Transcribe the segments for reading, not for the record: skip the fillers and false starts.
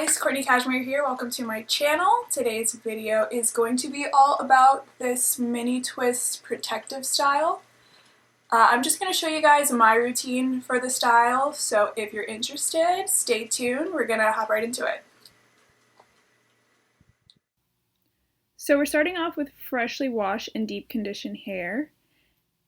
guys, Courtney Cashmere here. Welcome to my channel. Today's video is going to be all about this mini twist protective style. I'm just going to show you guys my routine for the style, so if you're interested, stay tuned. We're going to hop right into it. So we're starting off with freshly washed and deep conditioned hair.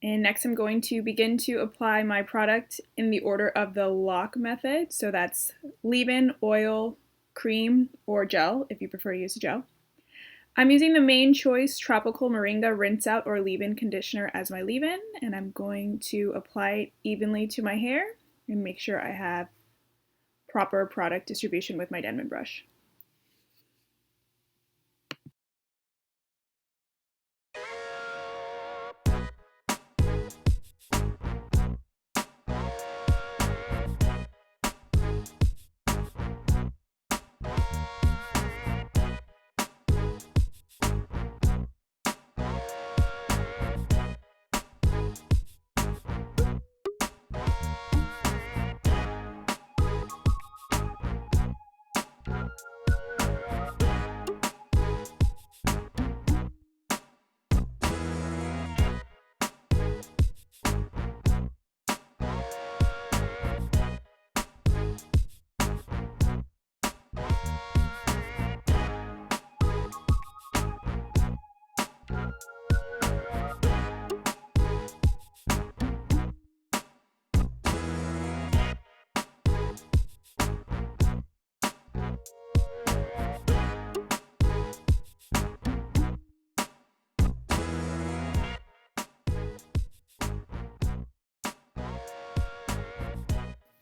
And next I'm going to begin to apply my product in the order of the lock method. So that's leave-in, oil, cream, or gel if you prefer to use a gel. I'm using the Main Choice Tropical Moringa Rinse Out or Leave-In Conditioner as my leave-in, and I'm going to apply it evenly to my hair and make sure I have proper product distribution with my Denman brush.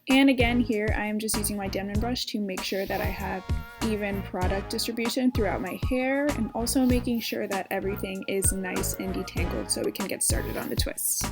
And again here I am just using my Denman brush to make sure that I have even product distribution throughout my hair, and also making sure that everything is nice and detangled so we can get started on the twists.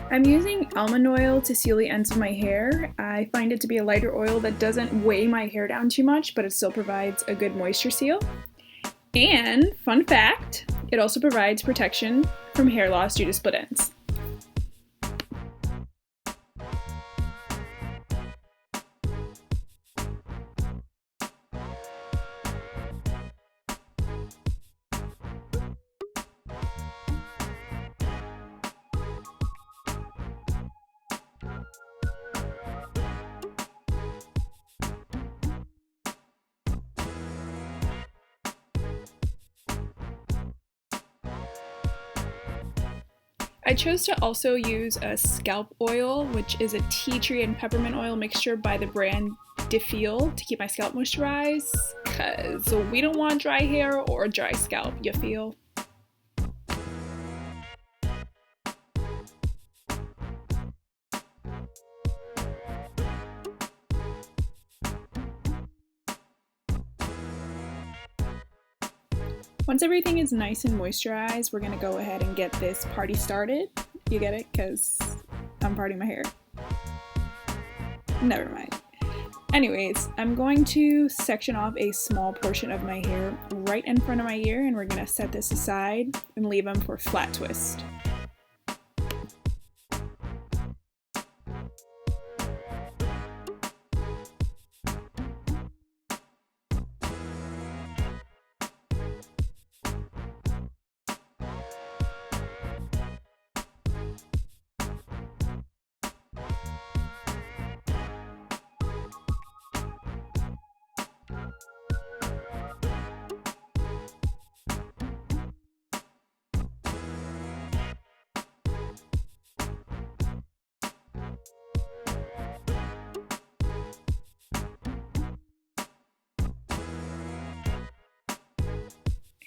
I'm using almond oil to seal the ends of my hair. I find it to be a lighter oil that doesn't weigh my hair down too much, but it still provides a good moisture seal. And, fun fact, it also provides protection from hair loss due to split ends. I chose to also use a scalp oil, which is a tea tree and peppermint oil mixture by the brand Defeel to keep my scalp moisturized, because we don't want dry hair or dry scalp, you feel? Once everything is nice and moisturized, we're gonna go ahead and get this party started. You get it? Because I'm parting my hair. Never mind. Anyways, I'm going to section off a small portion of my hair right in front of my ear, and we're gonna set this aside and leave them for flat twist.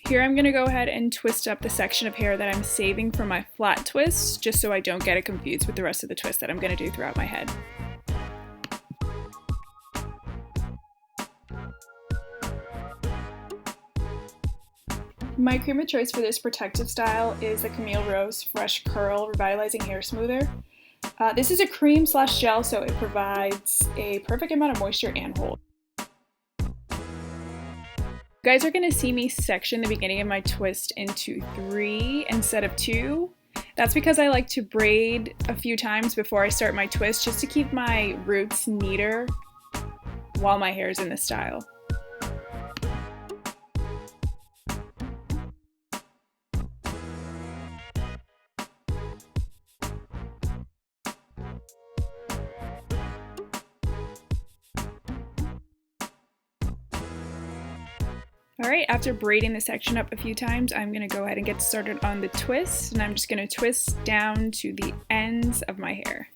Here I'm going to go ahead and twist up the section of hair that I'm saving for my flat twist, just so I don't get it confused with the rest of the twist that I'm going to do throughout my head. My cream of choice for this protective style is the Camille Rose Fresh Curl Revitalizing Hair Smoother. This is a cream slash gel, so it provides a perfect amount of moisture and hold. You guys are going to see me section the beginning of my twist into 3 instead of 2. That's because I like to braid a few times before I start my twist, just to keep my roots neater while my hair is in this style. Alright, after braiding the section up a few times, I'm going to go ahead and get started on the twist, and I'm just going to twist down to the ends of my hair.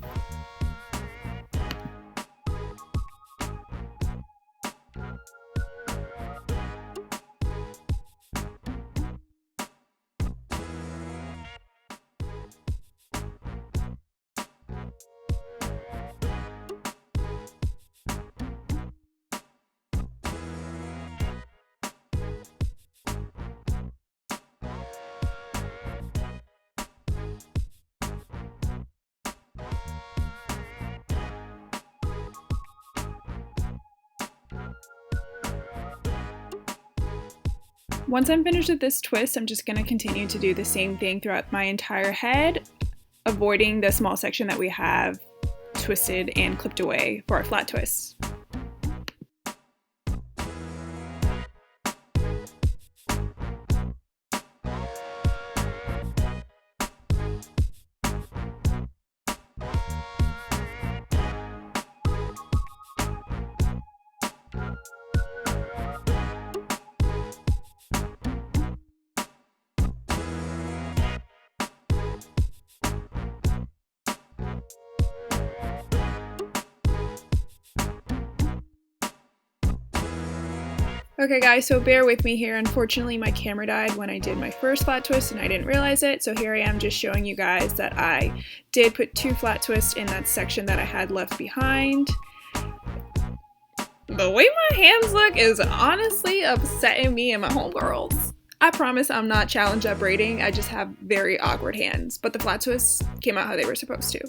Once I'm finished with this twist, I'm just going to continue to do the same thing throughout my entire head, avoiding the small section that we have twisted and clipped away for our flat twists. Okay guys, so bear with me here. Unfortunately, my camera died when I did my first flat twist and I didn't realize it, so here I am just showing you guys that I did put 2 flat twists in that section that I had left behind. The way my hands look is honestly upsetting me and my homegirls. I promise I'm not challenged at braiding, I just have very awkward hands, but the flat twists came out how they were supposed to.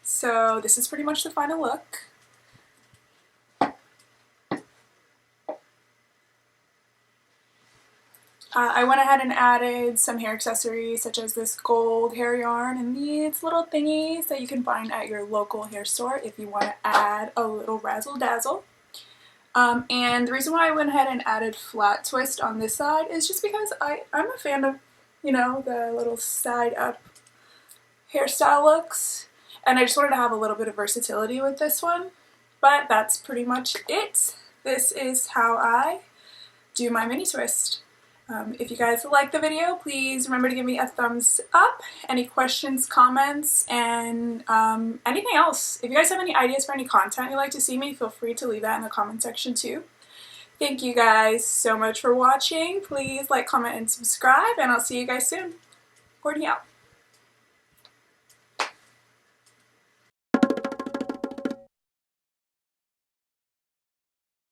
So this is pretty much the final look. I went ahead and added some hair accessories such as this gold hair yarn and these little thingies that you can find at your local hair store if you want to add a little razzle dazzle. And the reason why I went ahead and added flat twist on this side is just because I'm a fan of, you know, the little side up hairstyle looks, and I just wanted to have a little bit of versatility with this one. But that's pretty much it. This is how I do my mini twist. If you guys like the video, please remember to give me a thumbs up. Any questions, comments, and anything else. If you guys have any ideas for any content you'd like to see me, feel free to leave that in the comment section too. Thank you guys so much for watching. Please like, comment, and subscribe, and I'll see you guys soon. Courtney out.